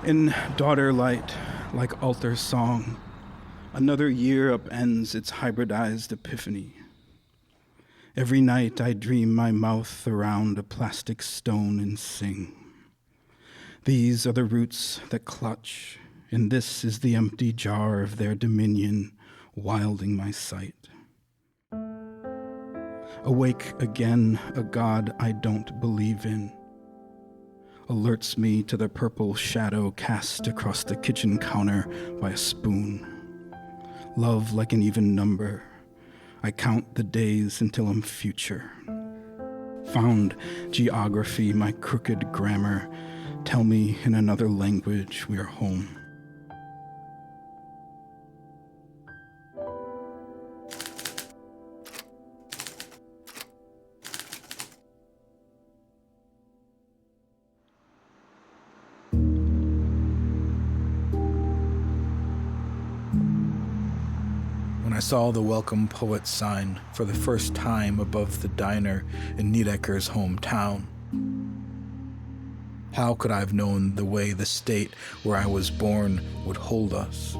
In daughter light, like altar song, another year upends its hybridized epiphany. Every night I dream my mouth around a plastic stone and sing. These are the roots that clutch, and this is the empty jar of their dominion, wilding my sight. Awake again, a God I don't believe in, alerts me to the purple shadow cast across the kitchen counter by a spoon. Love like an even number, I count the days until I'm future. Found geography, my crooked grammar, tell me in another language we are home. When I saw the Welcome Poet sign for the first time above the diner in Niedecker's hometown, how could I have known the way the state where I was born would hold us?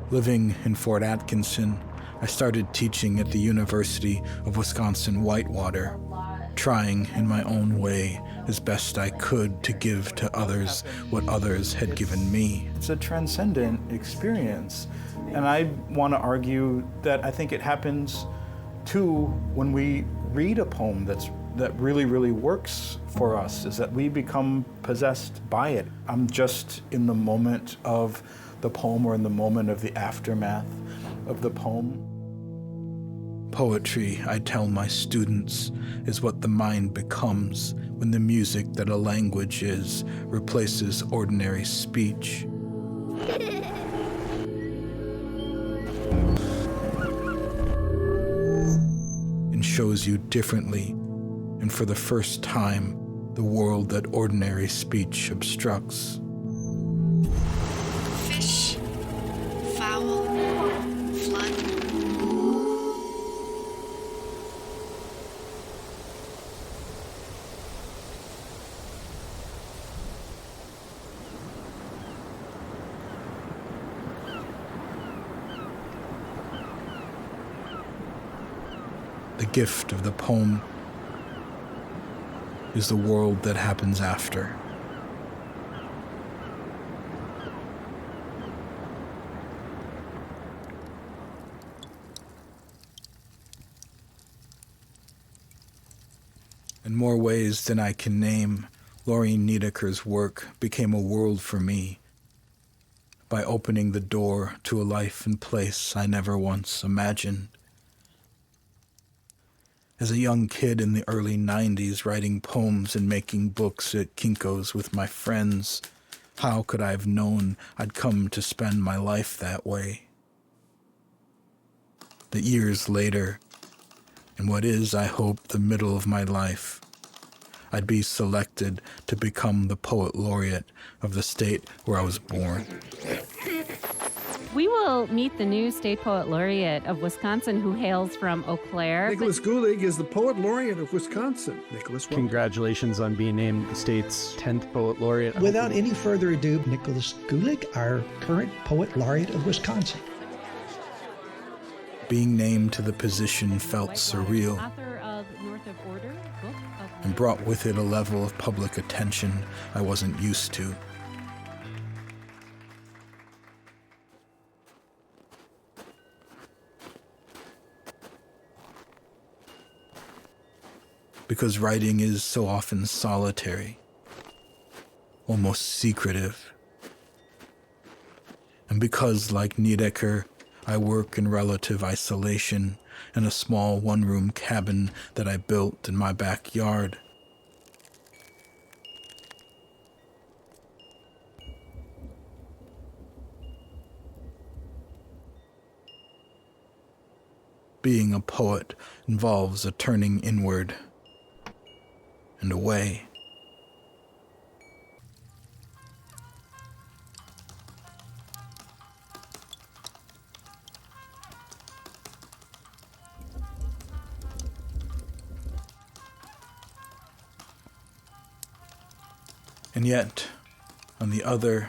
Living in Fort Atkinson, I started teaching at the University of Wisconsin-Whitewater, trying in my own way as best I could to give to others what others had given me. It's a transcendent experience, and I want to argue that I think it happens too when we read a poem that really, really works for us, is that we become possessed by it. I'm just in the moment of the poem or in the moment of the aftermath of the poem. Poetry, I tell my students, is what the mind becomes when the music that a language is replaces ordinary speech. And shows you differently, and for the first time, the world that ordinary speech obstructs. Fish, fowl, flood. The gift of the poem is the world that happens after. In more ways than I can name, Loreen Niedecker's work became a world for me by opening the door to a life and place I never once imagined. As a young kid in the early 90s, writing poems and making books at Kinko's with my friends, how could I have known I'd come to spend my life that way? That years later, in what is, I hope, the middle of my life, I'd be selected to become the poet laureate of the state where I was born. We will meet the new state poet laureate of Wisconsin who hails from Eau Claire. Nicholas Gulick is the poet laureate of Wisconsin. Nicholas, welcome. Congratulations on being named the state's 10th poet laureate. Without any further ado, Nicholas Gulick, our current poet laureate of Wisconsin. Being named to the position felt surreal Author of North of Order, book of... and brought with it a level of public attention I wasn't used to. Because writing is so often solitary, almost secretive. And because, like Niedecker, I work in relative isolation in a small one-room cabin that I built in my backyard. Being a poet involves a turning inward and away. And yet, on the other,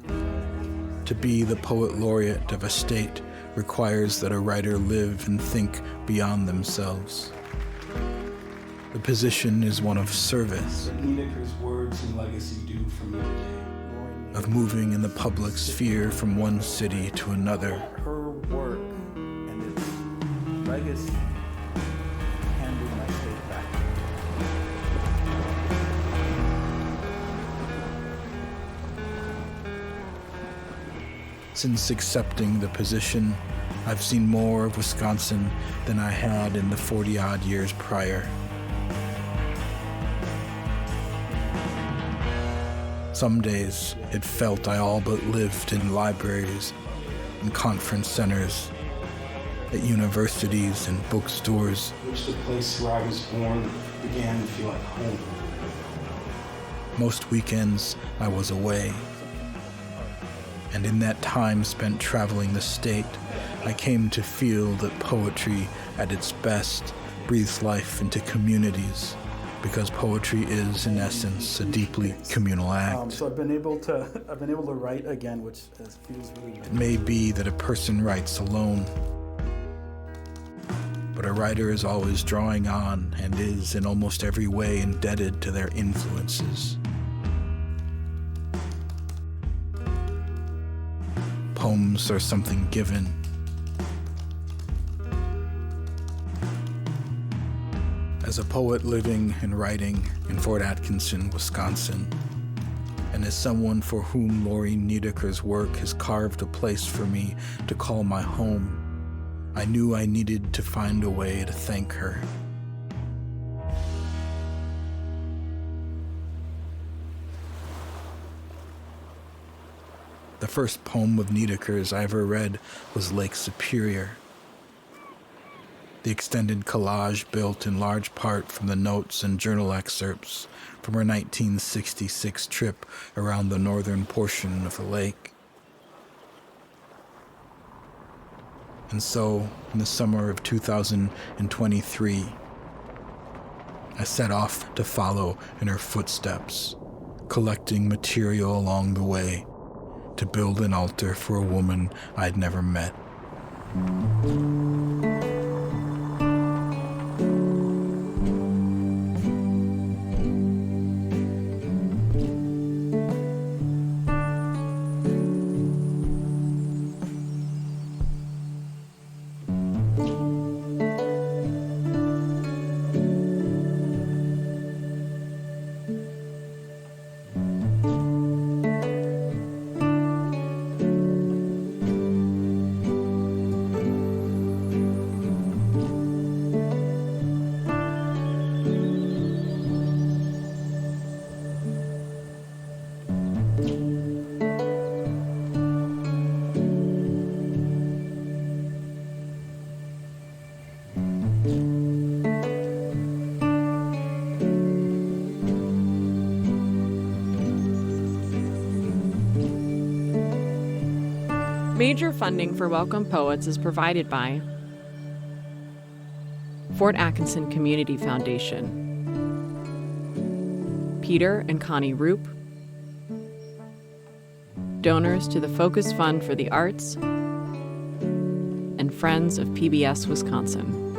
to be the poet laureate of a state requires that a writer live and think beyond themselves. The position is one of service, Niedeker's words and legacy do for me today. of moving in the public sphere from one city to another. Her work and its legacy handed my state back. Since accepting the position, I've seen more of Wisconsin than I had in the 40-odd years prior. Some days, it felt I all but lived in libraries, in conference centers, at universities and bookstores. Which the place where I was born began to feel like home. Most weekends, I was away. And in that time spent traveling the state, I came to feel that poetry, at its best, breathes life into communities, because poetry is, in essence, a deeply communal act. So I've been able to write again, which feels really good. It may be that a person writes alone, but a writer is always drawing on and is, in almost every way, indebted to their influences. Poems are something given. As a poet living and writing in Fort Atkinson, Wisconsin, and as someone for whom Lori Niedeker's work has carved a place for me to call my home, I knew I needed to find a way to thank her. The first poem of Niedeker's I ever read was Lake Superior. The extended collage built in large part from the notes and journal excerpts from her 1966 trip around the northern portion of the lake. And so, in the summer of 2023, I set off to follow in her footsteps, collecting material along the way to build an altar for a woman I'd never met. Major funding for Welcome Poets is provided by Fort Atkinson Community Foundation, Peter and Connie Roop, donors to the Focus Fund for the Arts, and Friends of PBS Wisconsin.